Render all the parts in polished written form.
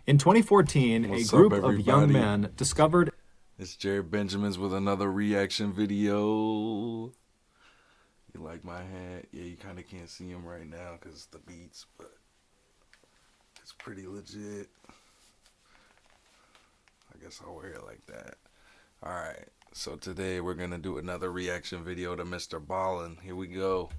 In 2014, a What's up, group of young everybody? men discovered It's Jared Benjamins with another reaction video. You like my hat? Yeah, you kind of can't see him right now because the beats, but it's pretty legit. I guess I'll wear it like that. Alright, so today we're going to do another reaction video to Mr. Ballen. Here we go.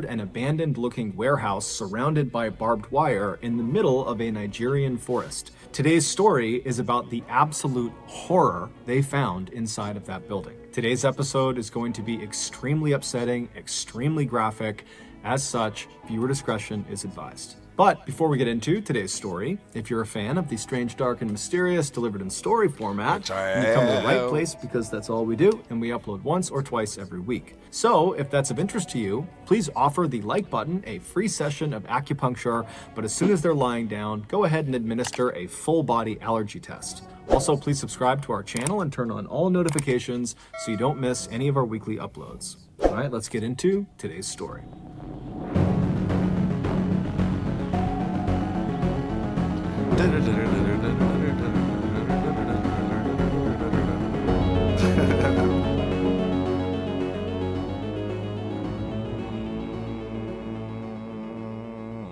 an abandoned-looking warehouse surrounded by barbed wire in the middle of a Nigerian forest. Today's story is about the absolute horror they found inside of that building. Today's episode is going to be extremely upsetting, extremely graphic. As such, viewer discretion is advised. But before we get into today's story, if you're a fan of the strange, dark, and mysterious delivered in story format, Which I then you come to the right am. place because that's all we do, and we upload once or twice every week. So if that's of interest to you, please offer the like button a free session of acupuncture, but as soon as they're lying down, go ahead and administer a full body allergy test. Also, please subscribe to our channel and turn on all notifications so you don't miss any of our weekly uploads. All right, let's get into today's story.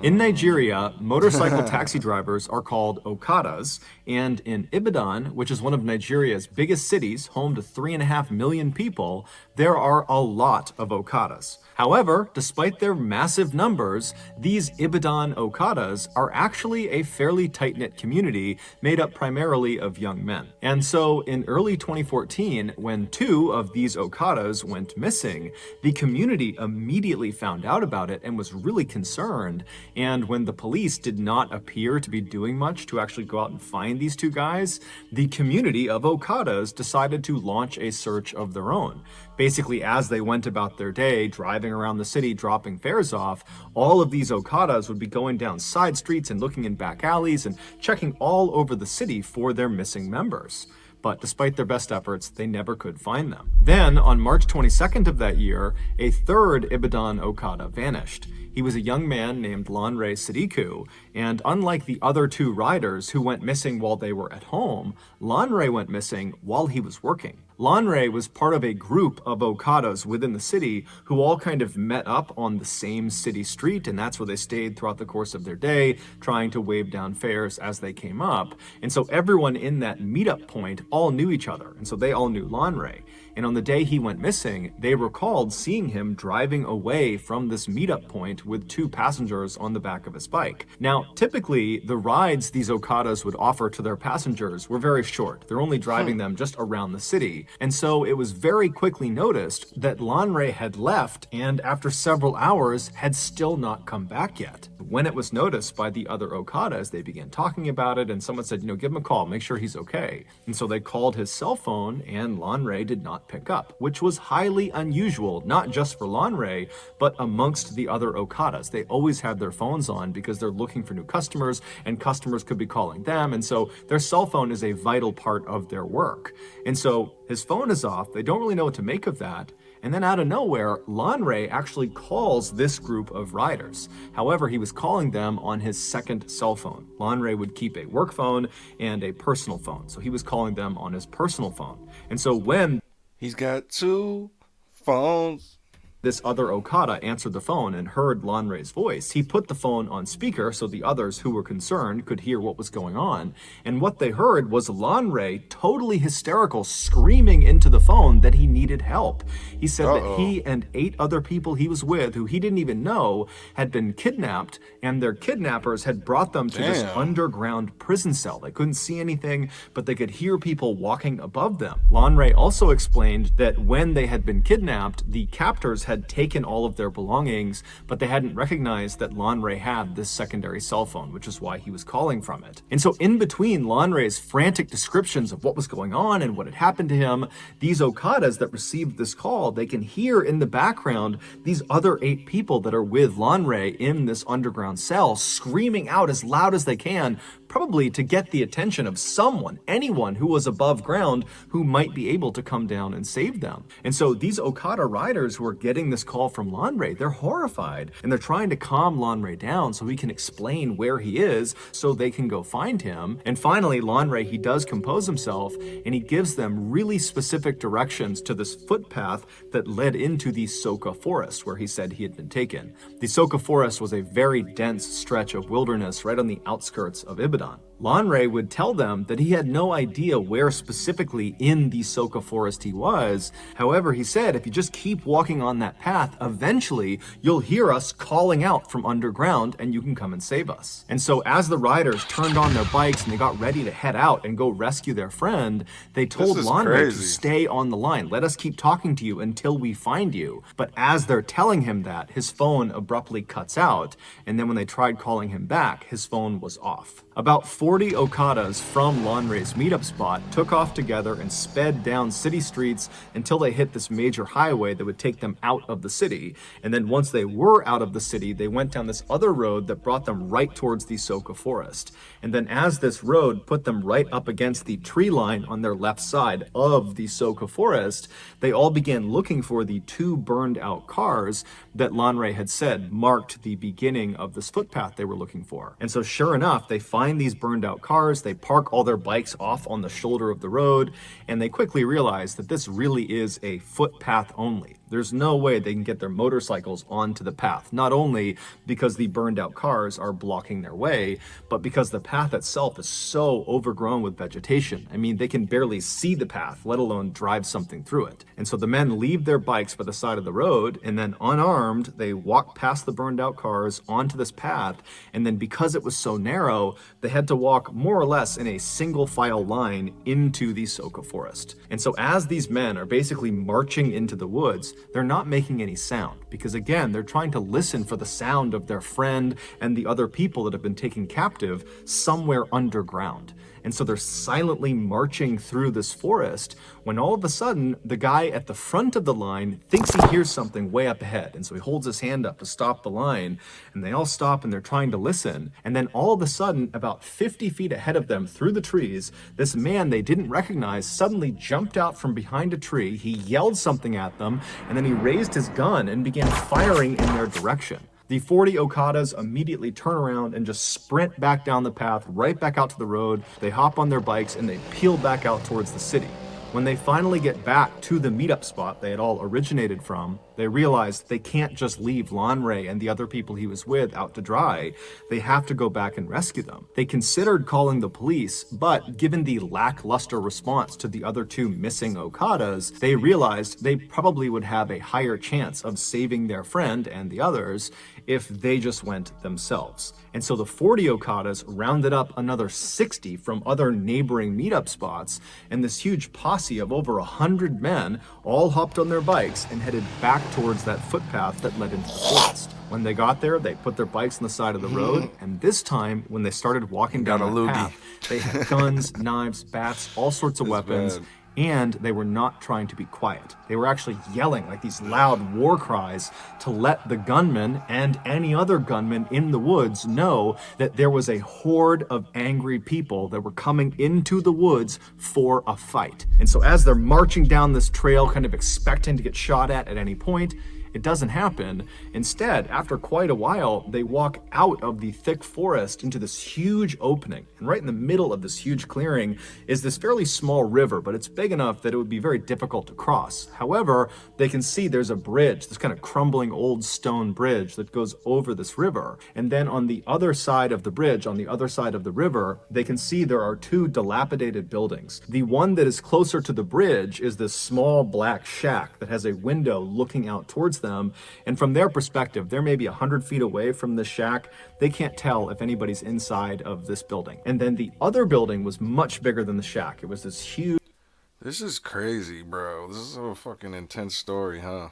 In Nigeria, motorcycle taxi drivers are called Okadas, and in Ibadan, which is one of Nigeria's biggest cities, home to 3.5 million people, there are a lot of Okadas. However, despite their massive numbers, these Ibadan Okadas are actually a fairly tight-knit community made up primarily of young men. And so in early 2014, when 2 of these Okadas went missing, the community immediately found out about it and was really concerned. And when the police did not appear to be doing much to actually go out and find these 2 guys, the community of Okadas decided to launch a search of their own. Basically, as they went about their day, driving around the city, dropping fares off, all of these Okadas would be going down side streets and looking in back alleys and checking all over the city for their missing members. But despite their best efforts, they never could find them. Then, on March 22nd of that year, a third Ibadan Okada vanished. He was a young man named Lanre Sadiku, and unlike the other 2 riders who went missing while they were at home, Lanre went missing while he was working. Lanre was part of a group of Okadas within the city who all kind of met up on the same city street, and that's where they stayed throughout the course of their day, trying to wave down fares as they came up. And so everyone in that meetup point all knew each other, and so they all knew Lanre. And on the day he went missing, they recalled seeing him driving away from this meetup point with 2 passengers on the back of his bike. Now, typically, the rides these Okadas would offer to their passengers were very short. They're only driving them just around the city. And so it was very quickly noticed that Lanre had left and after several hours had still not come back yet. When it was noticed by the other Okadas, they began talking about it and someone said, give him a call, make sure he's okay. And so they called his cell phone and Lanre did not pick up, which was highly unusual, not just for Lanre, but amongst the other Okadas. They always had their phones on because they're looking for new customers and customers could be calling them. And so their cell phone is a vital part of their work. And so his phone is off. They don't really know what to make of that. And then out of nowhere, Lanre actually calls this group of riders. However, he was calling them on his second cell phone. Lanre would keep a work phone and a personal phone. So he was calling them on his personal phone. And so when He's got 2 phones. this other Okada answered the phone and heard Lanre's voice, he put the phone on speaker so the others who were concerned could hear what was going on. And what they heard was Lanre, totally hysterical, screaming into the phone that he needed help. He said that he and 8 other people he was with, who he didn't even know, had been kidnapped, and their kidnappers had brought them to this underground prison cell. They couldn't see anything, but they could hear people walking above them. Lanre also explained that when they had been kidnapped, the captors had taken all of their belongings, but they hadn't recognized that Lanre had this secondary cell phone, which is why he was calling from it. And so in between Lanre's frantic descriptions of what was going on and what had happened to him, these Okadas that received this call, they can hear in the background these other 8 people that are with Lanre in this underground cell screaming out as loud as they can, probably to get the attention of someone, anyone who was above ground who might be able to come down and save them. And so these Okada riders who are getting this call from Lanre, they're horrified and they're trying to calm Lanre down so he can explain where he is so they can go find him. And finally, Lanre, he does compose himself and he gives them really specific directions to this footpath that led into the Soka forest where he said he had been taken. The Soka forest was a very dense stretch of wilderness right on the outskirts of Ibadan. Lanre would tell them that he had no idea where specifically in the Soka forest he was. However, he said, if you just keep walking on that path, eventually you'll hear us calling out from underground and you can come and save us. And so as the riders turned on their bikes and they got ready to head out and go rescue their friend, they told Lanre to stay on the line. Let us keep talking to you until we find you. But as they're telling him that, his phone abruptly cuts out. And then when they tried calling him back, his phone was off. About 40 Okadas from Lanre's meetup spot took off together and sped down city streets until they hit this major highway that would take them out of the city. And then once they were out of the city, they went down this other road that brought them right towards the Soka forest. And then as this road put them right up against the tree line on their left side of the Soka forest, they all began looking for the two burned out cars that Lanre had said marked the beginning of this footpath they were looking for. And so sure enough, they find these burned out cars, they park all their bikes off on the shoulder of the road, and they quickly realize that this really is a footpath only. There's no way they can get their motorcycles onto the path, not only because the burned out cars are blocking their way, but because the path itself is so overgrown with vegetation. I mean, they can barely see the path, let alone drive something through it. And so the men leave their bikes by the side of the road, and then unarmed, they walk past the burned out cars onto this path, and then because it was so narrow, they had to walk more or less in a single file line into the Soka forest. And so as these men are basically marching into the woods, they're not making any sound because again, they're trying to listen for the sound of their friend and the other people that have been taken captive somewhere underground. And so they're silently marching through this forest when all of a sudden, the guy at the front of the line thinks he hears something way up ahead. And so he holds his hand up to stop the line, and they all stop and they're trying to listen. And then all of a sudden, about 50 feet ahead of them through the trees, this man they didn't recognize suddenly jumped out from behind a tree. He yelled something at them, and then he raised his gun and began firing in their direction. The 40 Okadas immediately turn around and just sprint back down the path, right back out to the road. They hop on their bikes and they peel back out towards the city. When they finally get back to the meetup spot they had all originated from, they realize they can't just leave Lanre and the other people he was with out to dry. They have to go back and rescue them. They considered calling the police, but given the lackluster response to the other two missing Okadas, they realized they probably would have a higher chance of saving their friend and the others if they just went themselves. And so the 40 Okadas rounded up another 60 from other neighboring meetup spots, and this huge posse of over 100 men all hopped on their bikes and headed back towards that footpath that led into the forest. When they got there, they put their bikes on the side of the road, and this time, when they started walking down that path, they had guns, knives, bats, all sorts of weapons. Bad. And they were not trying to be quiet. They were actually yelling like these loud war cries to let the gunmen and any other gunmen in the woods know that there was a horde of angry people that were coming into the woods for a fight. And so as they're marching down this trail, kind of expecting to get shot at any point, it doesn't happen. Instead, after quite a while, they walk out of the thick forest into this huge opening. And right in the middle of this huge clearing is this fairly small river, but it's big enough that it would be very difficult to cross. However, they can see there's a bridge, this kind of crumbling old stone bridge that goes over this river. And then on the other side of the bridge, on the other side of the river, they can see there are two dilapidated buildings. The one that is closer to the bridge is this small black shack that has a window looking out towards them, and from their perspective, they're maybe 100 feet away from the shack. They can't tell if anybody's inside of this building. And then the other building was much bigger than the shack. It was this huge... This is crazy, bro. This is a fucking intense story, huh?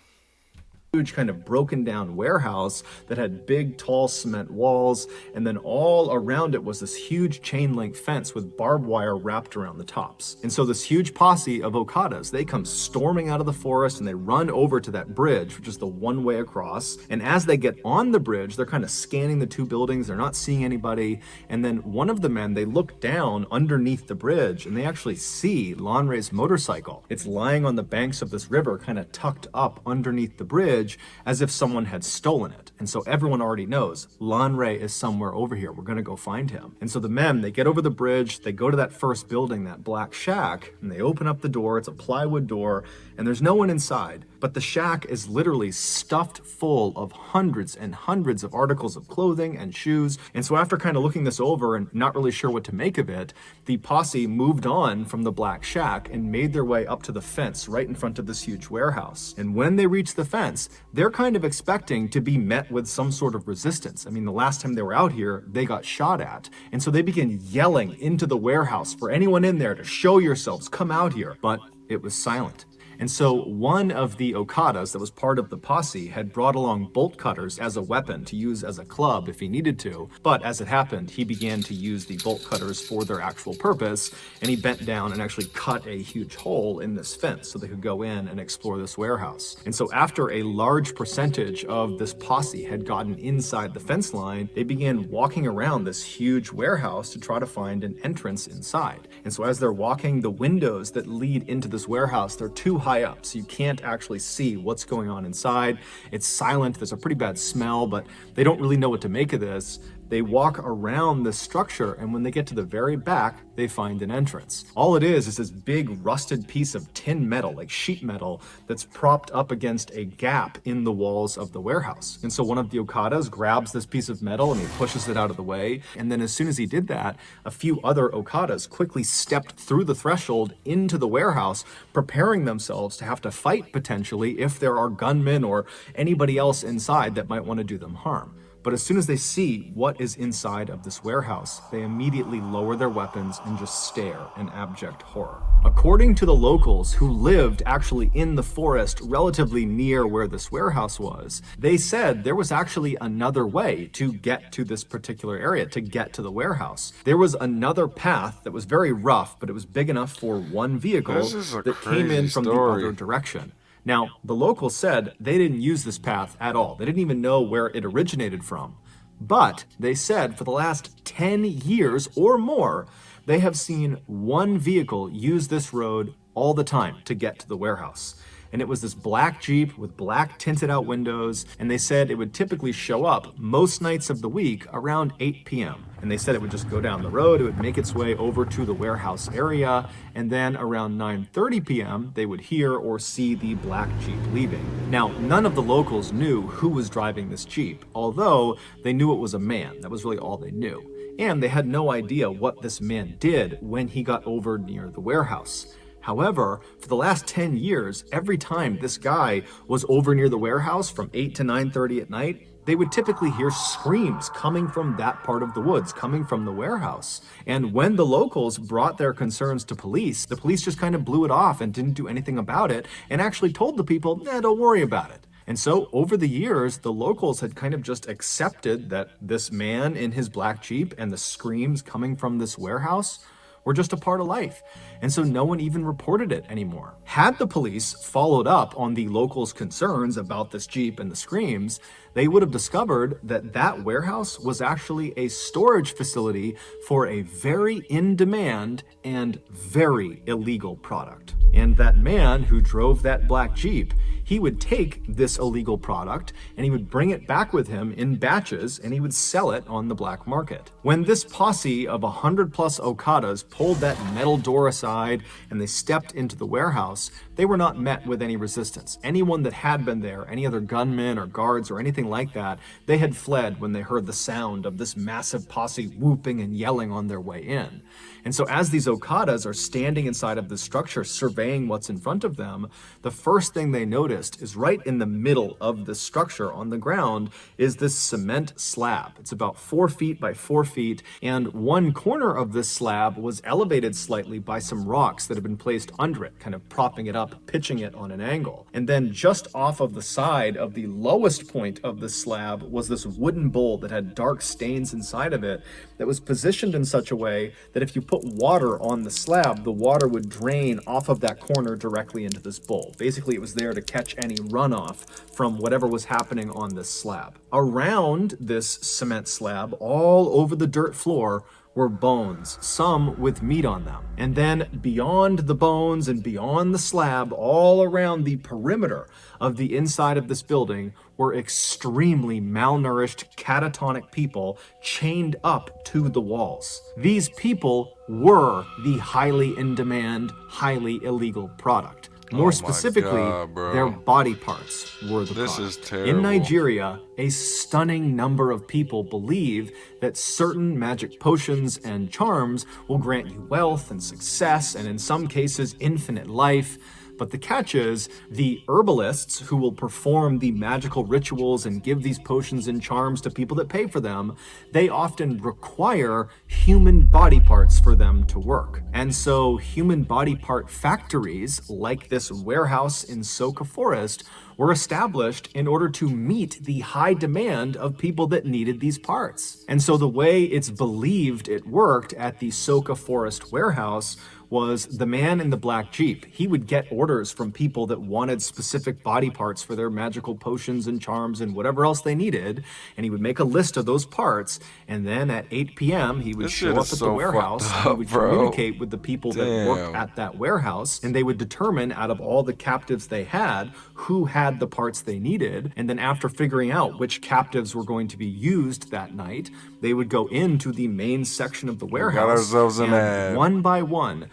huge kind of broken down warehouse that had big tall cement walls, and then all around it was this huge chain link fence with barbed wire wrapped around the tops. And so this huge posse of Okadas, they come storming out of the forest and they run over to that bridge, which is the one way across. And as they get on the bridge, they're kind of scanning the two buildings, they're not seeing anybody. And then one of the men, they look down underneath the bridge and they actually see Lanre's motorcycle. It's lying on the banks of this river, kind of tucked up underneath the bridge, as if someone had stolen it. And so everyone already knows Lanre is somewhere over here. We're going to go find him. And so the men, they get over the bridge, they go to that first building, that black shack, and they open up the door. It's a plywood door, and there's no one inside. But the shack is literally stuffed full of hundreds and hundreds of articles of clothing and shoes. And so after kind of looking this over and not really sure what to make of it, the posse moved on from the black shack and made their way up to the fence right in front of this huge warehouse. And when they reach the fence, they're kind of expecting to be met with some sort of resistance. I mean, the last time they were out here, they got shot at. And so they begin yelling into the warehouse for anyone in there to show yourselves, come out here. But it was silent. And so one of the Okadas that was part of the posse had brought along bolt cutters as a weapon to use as a club if he needed to. But as it happened, he began to use the bolt cutters for their actual purpose, and he bent down and actually cut a huge hole in this fence so they could go in and explore this warehouse. And so after a large percentage of this posse had gotten inside the fence line, they began walking around this huge warehouse to try to find an entrance inside. And so as they're walking, the windows that lead into this warehouse, they're too high up, so you can't actually see what's going on inside. It's silent, there's a pretty bad smell, but they don't really know what to make of this. They walk around the structure, and when they get to the very back, they find an entrance. All it is this big rusted piece of tin metal, like sheet metal, that's propped up against a gap in the walls of the warehouse. And so one of the Okadas grabs this piece of metal and he pushes it out of the way. And then as soon as he did that, a few other Okadas quickly stepped through the threshold into the warehouse, preparing themselves to have to fight potentially if there are gunmen or anybody else inside that might want to do them harm. But as soon as they see what is inside of this warehouse, they immediately lower their weapons and just stare in abject horror. According to the locals who lived actually in the forest relatively near where this warehouse was, they said there was actually another way to get to this particular area, to get to the warehouse. There was another path that was very rough, but it was big enough for one vehicle that came in from the other direction. Now, the locals said they didn't use this path at all. They didn't even know where it originated from. But they said for the last 10 years or more, they have seen one vehicle use this road all the time to get to the warehouse. And it was this black Jeep with black tinted out windows, and they said it would typically show up most nights of the week around 8 p.m. And they said it would just go down the road, it would make its way over to the warehouse area, and then around 9:30 p.m. they would hear or see the black Jeep leaving. Now, none of the locals knew who was driving this Jeep, although they knew it was a man. That was really all they knew. And they had no idea what this man did when he got over near the warehouse. However, for the last 10 years, every time this guy was over near the warehouse from 8 to 9:30 at night, they would typically hear screams coming from that part of the woods, coming from the warehouse. And when the locals brought their concerns to police, the police just kind of blew it off and didn't do anything about it and actually told the people, don't worry about it. And so over the years, the locals had kind of just accepted that this man in his black Jeep and the screams coming from this warehouse were just a part of life. And so no one even reported it anymore. Had the police followed up on the locals' concerns about this Jeep and the screams, they would have discovered that that warehouse was actually a storage facility for a very in-demand and very illegal product. And that man who drove that black Jeep, he would take this illegal product and he would bring it back with him in batches and he would sell it on the black market. When this posse of 100 plus Okadas pulled that metal door aside and they stepped into the warehouse, they were not met with any resistance. Anyone that had been there, any other gunmen or guards or anything like that, they had fled when they heard the sound of this massive posse whooping and yelling on their way in. And so as these Okadas are standing inside of this structure surveying surveying what's in front of them, the first thing they noticed is right in the middle of the structure on the ground is this cement slab. It's about 4 feet by 4 feet, and one corner of this slab was elevated slightly by some rocks that had been placed under it, kind of propping it up, pitching it on an angle. And then just off of the side of the lowest point of the slab was this wooden bowl that had dark stains inside of it that was positioned in such a way that if you put water on the slab, the water would drain off of that corner directly into this bowl. Basically, it was there to catch any runoff from whatever was happening on this slab. Around this cement slab, all over the dirt floor, were bones, some with meat on them. And then beyond the bones and beyond the slab, all around the perimeter of the inside of this building were extremely malnourished, catatonic people chained up to the walls. These people were the highly in-demand, highly illegal product. More specifically, their body parts were the This product. is terrible. In Nigeria, a stunning number of people believe that certain magic potions and charms will grant you wealth and success, and in some cases, infinite life. But the catch is, the herbalists who will perform the magical rituals and give these potions and charms to people that pay for them, they often require human body parts for them to work. And so human body part factories, like this warehouse in Soka Forest, were established in order to meet the high demand of people that needed these parts. And so the way it's believed it worked at the Soka Forest warehouse was the man in the black Jeep. He would get orders from people that wanted specific body parts for their magical potions and charms and whatever else they needed, and he would make a list of those parts, and then at 8 p.m. he would show up at the warehouse, he would communicate with the people that worked at that warehouse, and they would determine out of all the captives they had, who had the parts they needed, and then after figuring out which captives were going to be used that night, they would go into the main section of the warehouse, and one by one,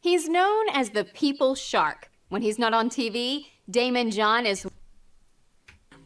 he's known as the People Shark. When he's not on TV, Damon John is...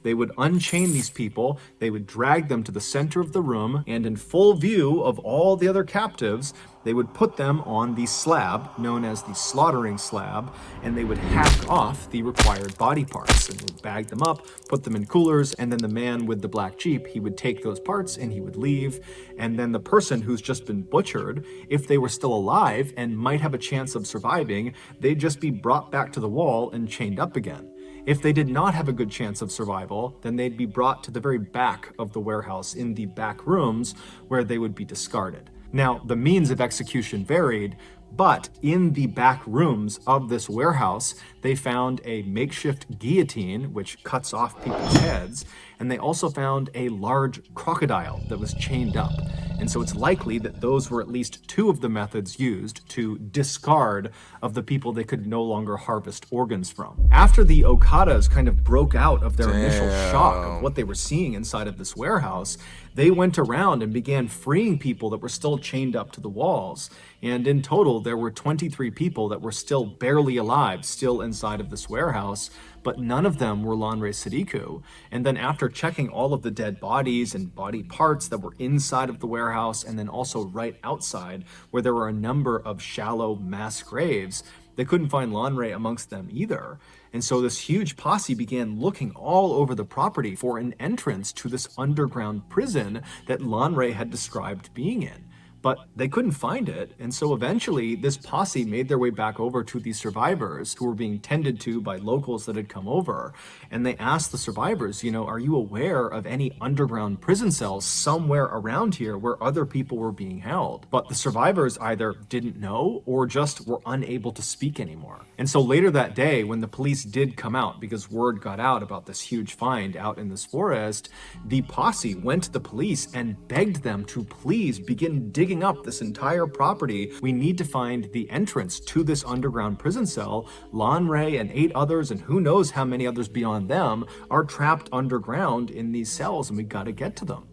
They would unchain these people, they would drag them to the center of the room, and in full view of all the other captives, they would put them on the slab, known as the slaughtering slab, and they would hack off the required body parts, and would bag them up, put them in coolers, and then the man with the black Jeep, he would take those parts and he would leave, and then the person who's just been butchered, if they were still alive and might have a chance of surviving, they'd just be brought back to the wall and chained up again. If they did not have a good chance of survival, then they'd be brought to the very back of the warehouse in the back rooms where they would be discarded. Now, the means of execution varied, but in the back rooms of this warehouse, they found a makeshift guillotine, which cuts off people's heads, and they also found a large crocodile that was chained up. And so it's likely that those were at least two of the methods used to discard of the people they could no longer harvest organs from. After the Okadas kind of broke out of their initial shock of what they were seeing inside of this warehouse, they went around and began freeing people that were still chained up to the walls. And in total, there were 23 people that were still barely alive, still inside of this warehouse, but none of them were Lanre Sadiku. And then after checking all of the dead bodies and body parts that were inside of the warehouse, and then also right outside, where there were a number of shallow mass graves, they couldn't find Lanre amongst them either. And so this huge posse began looking all over the property for an entrance to this underground prison that Lanre had described being in. But they couldn't find it, and so eventually this posse made their way back over to the survivors who were being tended to by locals that had come over, and they asked the survivors, are you aware of any underground prison cells somewhere around here where other people were being held? But the survivors either didn't know or just were unable to speak anymore. And so later that day, when the police did come out, because word got out about this huge find out in this forest, the posse went to the police and begged them to please begin digging up this entire property. We need to find the entrance to this underground prison cell. Lanre and 8 others, and who knows how many others beyond them, are trapped underground in these cells, and we got to get to them.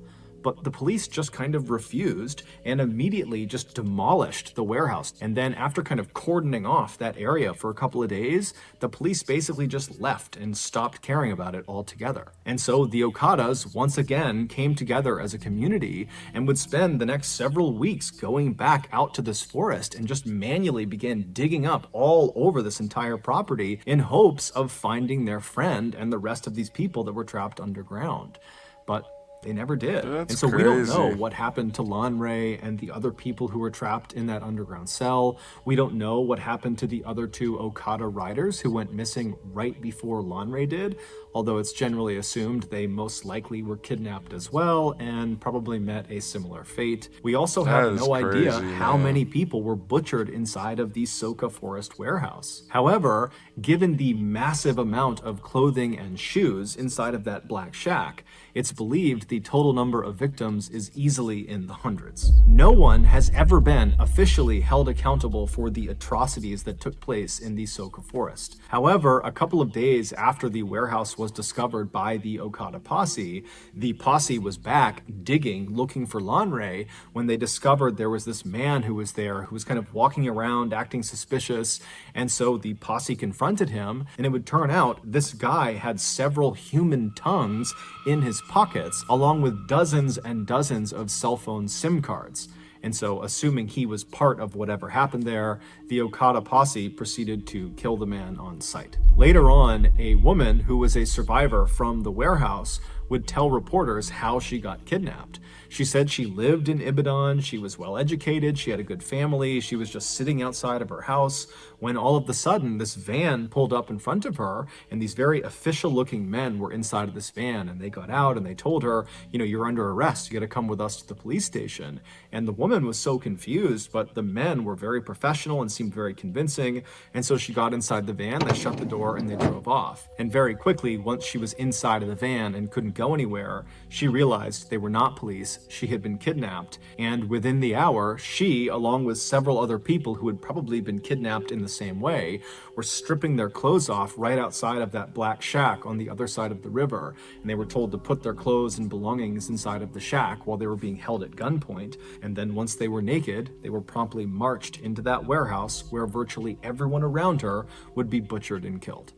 but the police just kind of refused and immediately just demolished the warehouse. And then after kind of cordoning off that area for a couple of days, the police basically just left and stopped caring about it altogether. And so the Okadas once again came together as a community and would spend the next several weeks going back out to this forest and just manually began digging up all over this entire property in hopes of finding their friend and the rest of these people that were trapped underground. But they never did. That's And so we don't know crazy. what happened to Lanre and the other people who were trapped in that underground cell. We don't know what happened to the other two Okada riders who went missing right before Lanre did, although it's generally assumed they most likely were kidnapped as well and probably met a similar fate. We also That have is no idea crazy, how man. many people were butchered inside of the Soka Forest warehouse. However, given the massive amount of clothing and shoes inside of that black shack, it's believed the total number of victims is easily in the hundreds. No one has ever been officially held accountable for the atrocities that took place in the Soka Forest. However, a couple of days after the warehouse was discovered by the Okada posse, the posse was back digging, looking for Lanre, when they discovered there was this man who was there who was kind of walking around acting suspicious. And so the posse confronted him, and it would turn out this guy had several human tongues in his pockets, along with dozens and dozens of cell phone SIM cards. And so, assuming he was part of whatever happened there, the Okada posse proceeded to kill the man on sight. Later on, a woman who was a survivor from the warehouse would tell reporters how she got kidnapped. She said she lived in Ibadan, she was well educated, she had a good family, she was just sitting outside of her house when all of a sudden this van pulled up in front of her, and these very official looking men were inside of this van, and they got out and they told her, you know, you're under arrest, you got to come with us to the police station. And the woman was so confused, but the men were very professional and seemed very convincing, and so she got inside the van, they shut the door, and they drove off. And very quickly, once she was inside of the van and couldn't go anywhere, she realized they were not police, she had been kidnapped, and within the hour, she, along with several other people who had probably been kidnapped in the same way, were stripping their clothes off right outside of that black shack on the other side of the river, and they were told to put their clothes and belongings inside of the shack while they were being held at gunpoint, and then once they were naked, they were promptly marched into that warehouse where virtually everyone around her would be butchered and killed.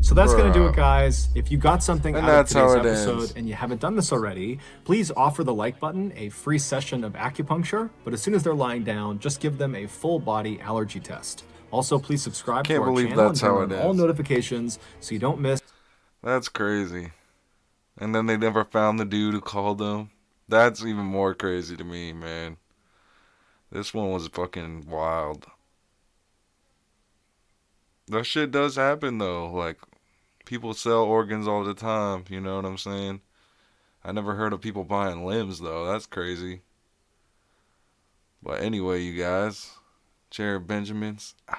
So that's going to do it, Bro. guys. If you got something And out of that's how today's it episode ends. and you haven't done this already, please offer the like button a free session of acupuncture. But as soon as they're lying down, just give them a full body allergy test. Also, please subscribe to Can't our believe channel and that's turn how on it all ends. notifications so you don't miss. That's crazy. And then they never found the dude who called them. That's even more crazy to me, man. This one was fucking wild. That shit does happen though. Like, people sell organs all the time, you know what I'm saying? I never heard of people buying limbs though. That's crazy. But anyway, you guys, Jared Benjamins out.